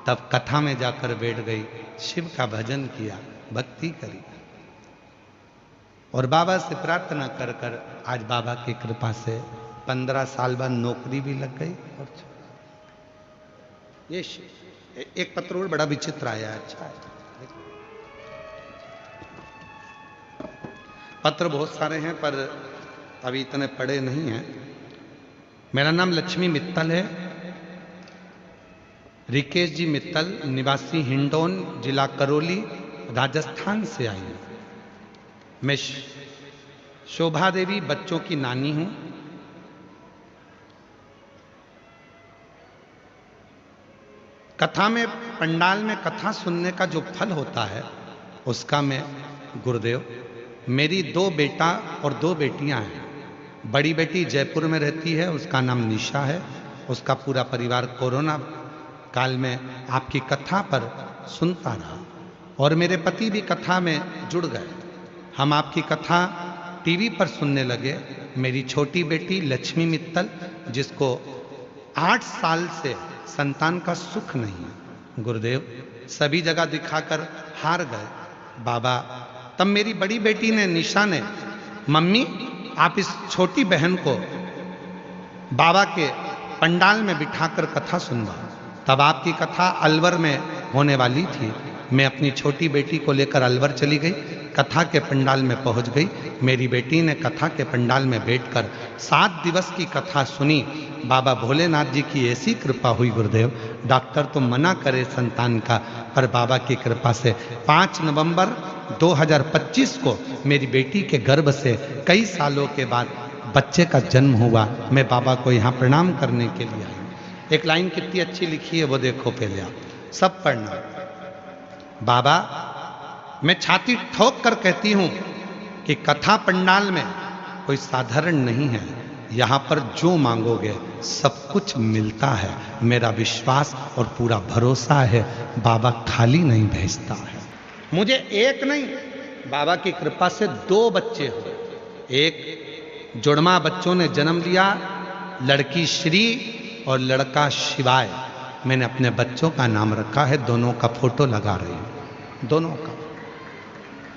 तब कथा में जाकर बैठ गई, शिव का भजन किया, भक्ति करी, और बाबा से प्रार्थना कर कर आज बाबा की कृपा से 15 साल बाद नौकरी भी लग गई। और ये एक पत्र और बड़ा विचित्र आया है। अच्छा है, पत्र बहुत सारे हैं पर अभी इतने पढ़े नहीं हैं। मेरा नाम लक्ष्मी मित्तल है, रिकेश जी मित्तल, निवासी हिंडौन, जिला करौली, राजस्थान से आई हूं। मैं शोभा देवी बच्चों की नानी हूं। कथा में, पंडाल में कथा सुनने का जो फल होता है उसका मैं गुरुदेव। मेरी 2 बेटा और 2 बेटियां हैं। बड़ी बेटी जयपुर में रहती है, उसका नाम निशा है। उसका पूरा परिवार कोरोना काल में आपकी कथा पर सुनता रहा, और मेरे पति भी कथा में जुड़ गए। हम आपकी कथा टीवी पर सुनने लगे। मेरी छोटी बेटी लक्ष्मी मित्तल, जिसको 8 साल से संतान का सुख नहीं है, गुरुदेव सभी जगह दिखाकर हार गए बाबा। तब मेरी बड़ी बेटी ने, निशा ने, मम्मी आप इस छोटी बहन को बाबा के पंडाल में बिठाकर कथा सुनवाओ। तब आपकी कथा अलवर में होने वाली थी। मैं अपनी छोटी बेटी को लेकर अलवर चली गई, कथा के पंडाल में पहुंच गई। मेरी बेटी ने कथा के पंडाल में बैठकर 7 दिवस की कथा सुनी। बाबा भोलेनाथ जी की ऐसी कृपा हुई गुरुदेव, डॉक्टर तो मना करे संतान का, पर बाबा की कृपा से 5 नवंबर 2025 को मेरी बेटी के गर्भ से कई सालों के बाद बच्चे का जन्म हुआ। मैं बाबा को यहाँ प्रणाम करने के लिए आई। एक लाइन कितनी अच्छी लिखी है वो देखो पहले आप सब पढ़ना। बाबा, मैं छाती ठोक कर कहती हूं कि कथा पंडाल में कोई साधारण नहीं है। यहां पर जो मांगोगे सब कुछ मिलता है। मेरा विश्वास और पूरा भरोसा है, बाबा खाली नहीं भेजता है। मुझे एक नहीं, बाबा की कृपा से 2 बच्चे हुए। एक जुड़वा बच्चों ने जन्म लिया, लड़की श्री और लड़का शिवाय। मैंने अपने बच्चों का नाम रखा है, दोनों का फोटो लगा रही हूं। दोनों का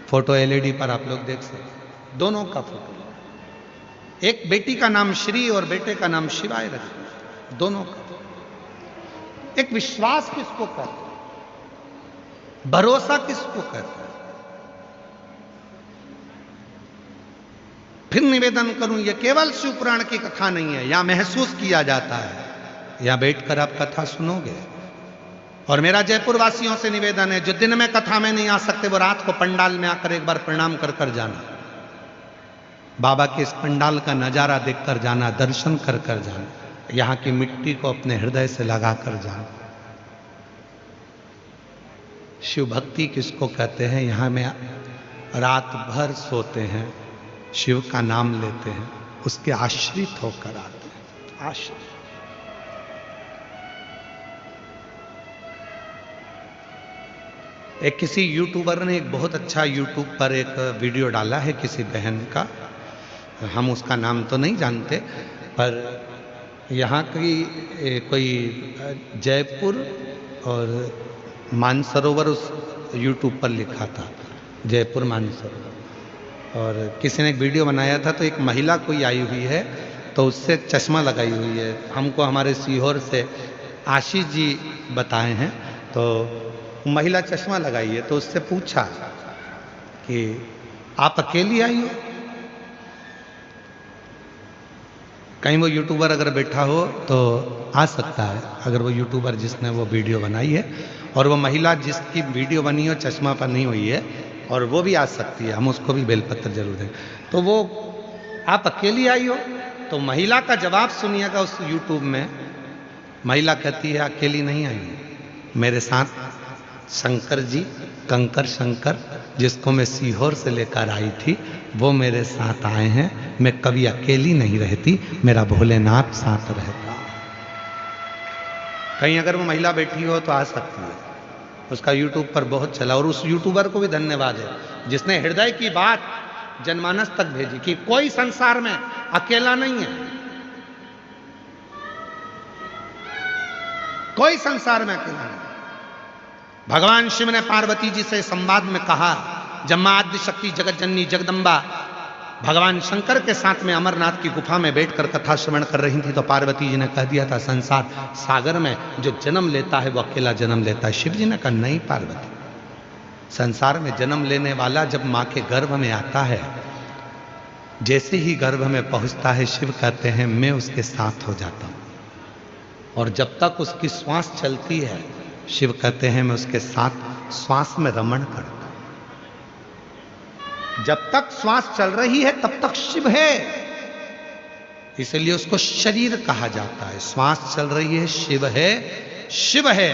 फोटो एलईडी पर आप लोग देख सकते, दोनों का फोटो। एक बेटी का नाम श्री और बेटे का नाम शिवाय रखे, दोनों का। एक विश्वास किसको कहते हैं, भरोसा किसको कहते हैं। फिर निवेदन करूं, यह केवल शिवपुराण की कथा नहीं है, यहां महसूस किया जाता है। यहां बैठकर आप कथा सुनोगे। और मेरा जयपुर वासियों से निवेदन है, जो दिन में कथा में नहीं आ सकते वो रात को पंडाल में आकर एक बार प्रणाम कर कर जाना। बाबा के इस पंडाल का नजारा देखकर जाना, दर्शन कर कर जाना, यहां की मिट्टी को अपने हृदय से लगा कर जाना। शिव भक्ति किसको कहते हैं। यहां में रात भर सोते हैं, शिव का नाम लेते हैं, उसके आश्रित होकर आते हैं। आश्रित। एक किसी यूट्यूबर ने एक बहुत अच्छा यूट्यूब पर एक वीडियो डाला है किसी बहन का, हम उसका नाम तो नहीं जानते, पर यहाँ की कोई जयपुर और मानसरोवर उस यूट्यूब पर लिखा था, जयपुर मानसरोवर। और किसी ने एक वीडियो बनाया था, तो एक महिला कोई आई हुई है, तो उससे चश्मा लगाई हुई है। हमको हमारे सीहोर से आशीष जी बताए हैं। तो महिला चश्मा लगाई है, तो उससे पूछा कि आप अकेली आई हो। कहीं वो यूट्यूबर अगर बैठा हो तो आ सकता है, अगर वो यूट्यूबर जिसने वो वीडियो बनाई है और वो महिला जिसकी वीडियो बनी हो चश्मा पर नहीं हुई है, और वो भी आ सकती है, हम उसको भी बेलपत्र जरूर दें। तो वो आप अकेली आई हो, तो महिला का जवाब सुनिएगा उस यूट्यूब में। महिला कहती है अकेली नहीं आई, मेरे साथ शंकर जी, कंकर शंकर, जिसको मैं सीहोर से लेकर आई थी, वो मेरे साथ आए हैं। मैं कभी अकेली नहीं रहती, मेरा भोलेनाथ साथ रहता। कहीं अगर वो महिला बैठी हो तो आ सकती है, उसका यूट्यूब पर बहुत चला। और उस यूट्यूबर को भी धन्यवाद है जिसने हृदय की बात जनमानस तक भेजी कि कोई संसार में अकेला नहीं है, कोई संसार में अकेला नहीं। भगवान शिव ने पार्वती जी से संवाद में कहा, जब मां आद्य शक्ति जगत जननी जगदम्बा भगवान शंकर के साथ में अमरनाथ की गुफा में बैठकर कथा श्रवण कर रही थी, तो पार्वती जी ने कह दिया था संसार सागर में जो जन्म लेता है वो अकेला जन्म लेता है। शिव जी ने कहा नहीं पार्वती, संसार में जन्म लेने वाला जब मां के गर्भ में आता है, जैसे ही गर्भ में पहुंचता है, शिव कहते हैं मैं उसके साथ हो जाता हूं। और जब तक उसकी श्वास चलती है, शिव कहते हैं मैं उसके साथ श्वास में रमण करता हूं। जब तक श्वास चल रही है तब तक शिव है, इसलिए उसको शरीर कहा जाता है। श्वास चल रही है, शिव है, शिव है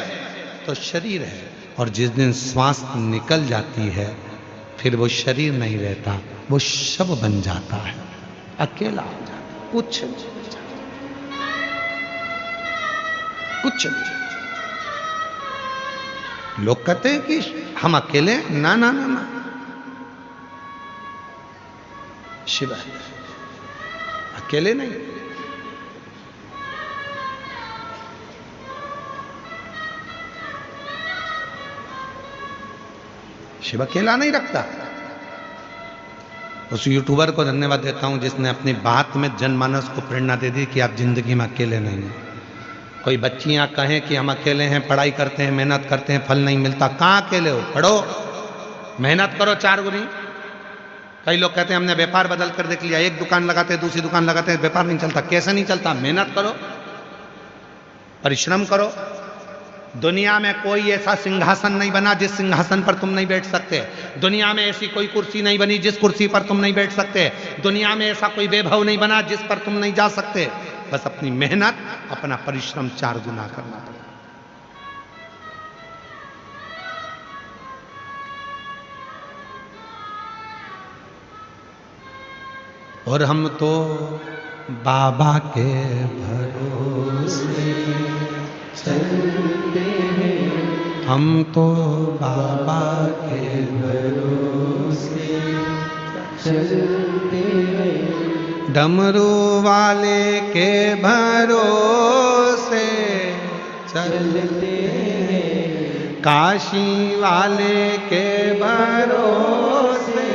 तो शरीर है। और जिस दिन श्वास निकल जाती है, फिर वो शरीर नहीं रहता, वो शव बन जाता है, अकेला हो जाता, कुछ नहीं। लोग कहते हैं कि हम अकेले, ना ना ना ना, शिव है, अकेले नहीं। शिव अकेला नहीं रखता। उस यूट्यूबर को धन्यवाद देता हूं जिसने अपनी बात में जनमानस को प्रेरणा दे दी कि आप जिंदगी में अकेले नहीं हैं। कोई बच्चियां कहें कि हम अकेले हैं, पढ़ाई करते हैं, मेहनत करते हैं, फल नहीं मिलता। कहाँ अकेले हो? पढ़ो, मेहनत करो 4 गुनी। कई लोग कहते हैं हमने व्यापार बदल कर देख लिया, एक दुकान लगाते हैं, दूसरी दुकान लगाते हैं, व्यापार नहीं चलता। कैसे नहीं चलता? मेहनत करो, परिश्रम करो। दुनिया में कोई ऐसा सिंहासन नहीं बना जिस सिंहासन पर तुम नहीं बैठ सकते। दुनिया में ऐसी कोई कुर्सी नहीं बनी जिस कुर्सी पर तुम नहीं बैठ सकते। दुनिया में ऐसा कोई वैभव नहीं बना जिस पर तुम नहीं जा सकते। बस अपनी मेहनत, अपना परिश्रम 4 गुना करना पड़ेगा। और हम तो बाबा के भरोसे चलते हैं, हम तो बाबा के भरोसे चलते हैं, डमरू वाले के भरोसे चलते हैं, काशी वाले के भरोसे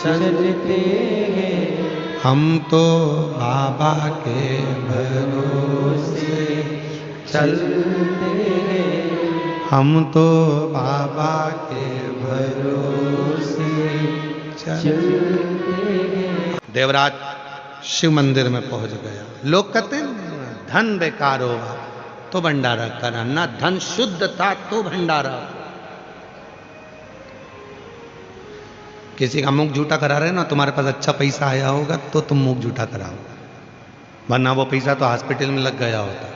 चलते हैं, हम तो बाबा के भरोसे चलते हैं, हम तो बाबा के भरोसे चलते हैं। देवराज शिव मंदिर में पहुंच गया। लोग कहते हैं धन बेकार होगा तो भंडारा करा, ना धन शुद्ध था तो भंडारा। किसी का मुख झूठा करा रहे ना, तुम्हारे पास अच्छा पैसा आया होगा तो तुम मुख झूठा कराओ, वरना वो पैसा तो हॉस्पिटल में लग गया होता,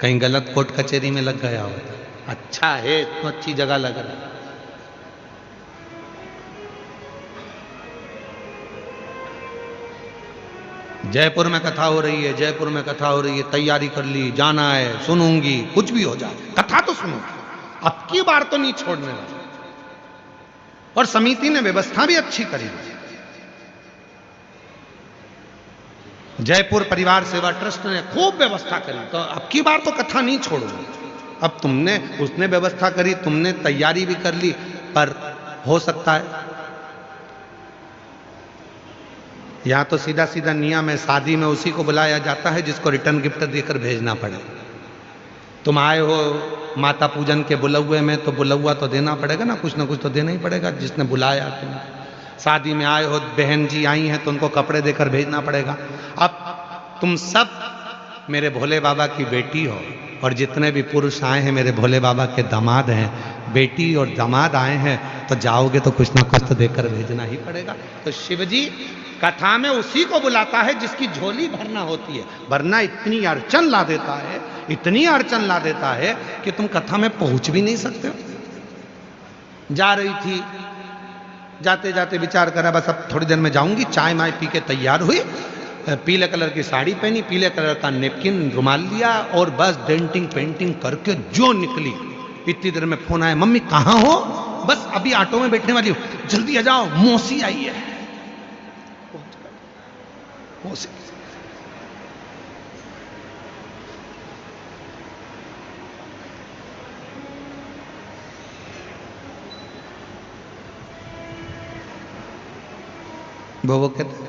कहीं गलत कोर्ट कचहरी में लग गया होता। अच्छा है तो अच्छी जगह लग रहा है। जयपुर में कथा हो रही है, जयपुर में कथा हो रही है, तैयारी कर ली, जाना है, सुनूंगी, कुछ भी हो जाए, कथा तो सुनूंगी, अब की बार तो नहीं छोड़ने वाला। और समिति ने व्यवस्था भी अच्छी करी। जयपुर परिवार सेवा ट्रस्ट ने खूब व्यवस्था करी, तो अब की बार तो कथा नहीं छोड़ूंगी। अब तुमने, उसने व्यवस्था करी, तुमने तैयारी भी कर ली, पर हो सकता है यहां तो सीधा सीधा नियम है, शादी में उसी को बुलाया जाता है जिसको रिटर्न गिफ्ट देकर भेजना पड़े। तुम आए हो माता पूजन के बुलौए में, तो बुलौआ तो देना पड़ेगा ना कुछ तो देना ही पड़ेगा जिसने बुलाया तुम्हें। शादी में आए हो, बहन जी आई हैं तो उनको कपड़े देकर भेजना पड़ेगा। अब तुम सब मेरे भोले बाबा की बेटी हो, और जितने भी पुरुष आए हैं मेरे भोले बाबा के दामाद हैं। बेटी और दामाद आए हैं तो जाओगे तो कुछ ना कुछ तो देकर भेजना ही पड़ेगा। तो शिवजी कथा में उसी को बुलाता है जिसकी झोली भरना होती है, वरना इतनी अड़चन ला देता है, इतनी अड़चन ला देता है कि तुम कथा में पहुंच भी नहीं सकते हो। जा रही थी, जाते जाते विचार करा बस अब थोड़ी देर में जाऊंगी, चाय माय पी के तैयार हुई, पीले कलर की साड़ी पहनी, पीले कलर का नेपकिन रुमाल लिया, और बस डेंटिंग पेंटिंग करके जो निकली। इतनी देर में फोन आया, मम्मी कहाँ हो? बस अभी ऑटो में बैठने वाली हूं, जल्दी आ जाओ, मौसी आई है। मौसी वो कहते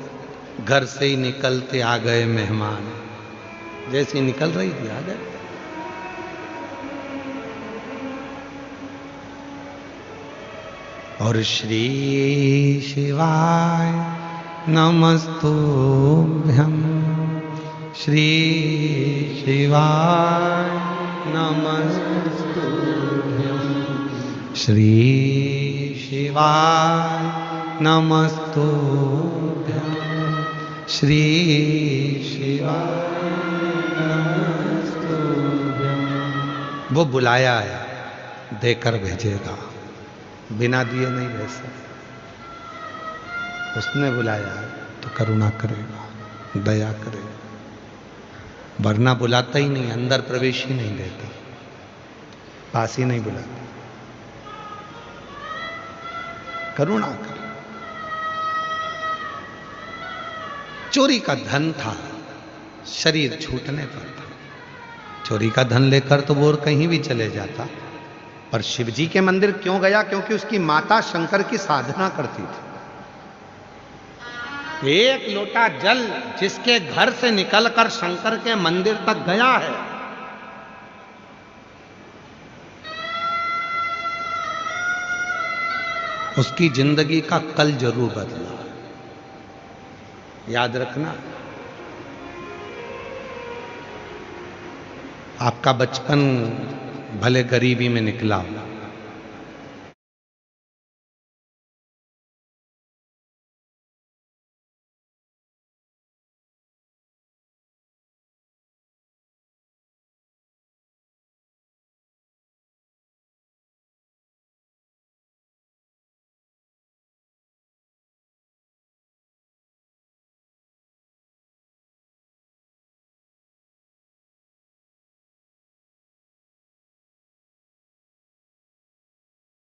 घर से ही निकलते आ गए मेहमान, जैसे ही निकल रही थी आ गए। और श्री शिवाय नमस्तुभ्यं, श्री शिवाय नमस्तुभ्यं, श्री शिवाय नमस्तुभ्यं, श्री शिवाय नमस्तुभ्यं। वो बुलाया है, देकर भेजेगा, बिना दिए नहीं भेज सकता। उसने बुलाया तो करुणा करेगा, दया करेगा, वरना बुलाता ही नहीं, अंदर प्रवेश ही नहीं देता, पास ही नहीं बुलाता। करुणा करे। चोरी का धन था, शरीर छूटने पर था। चोरी का धन लेकर तो वो कहीं भी चले जाता, पर शिवजी के मंदिर क्यों गया? क्योंकि उसकी माता शंकर की साधना करती थी। एक लोटा जल जिसके घर से निकलकर शंकर के मंदिर तक गया है, उसकी जिंदगी का कल जरूर बदला। याद रखना, आपका बचपन भले गरीबी में निकला हो,